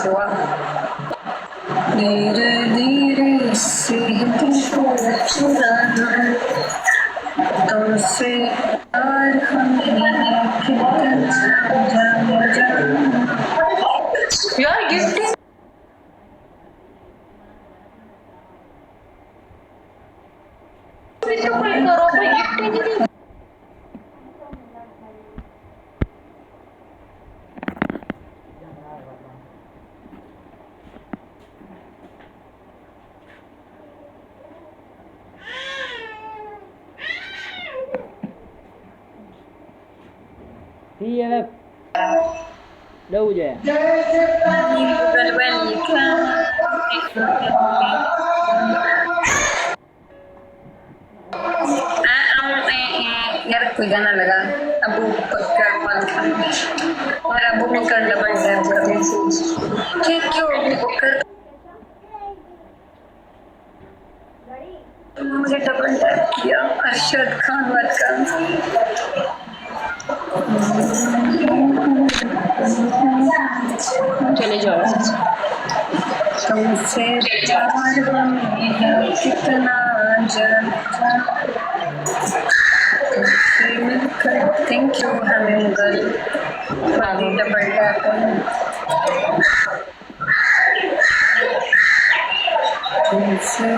हुआ धीरे धीरे से तुमको चुराना तुमसे प्यार हमें कितना जाना यार गिफ्ट तो कोई करो कोई गिफ्ट ही नहीं Thì là đâu vậy? यार कोई गाना लगा अबू पक्का और अबू ने कर डबल टैप कर ठीक क्यों कर मुझे डबल टैप किया अरशद खान वाला चले जाओ तुमसे कितना थैंक यू हमें गर्ल डबल टैप तुमसे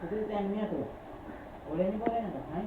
Itu tanya tuh, boleh nih boleh nggak? Hai,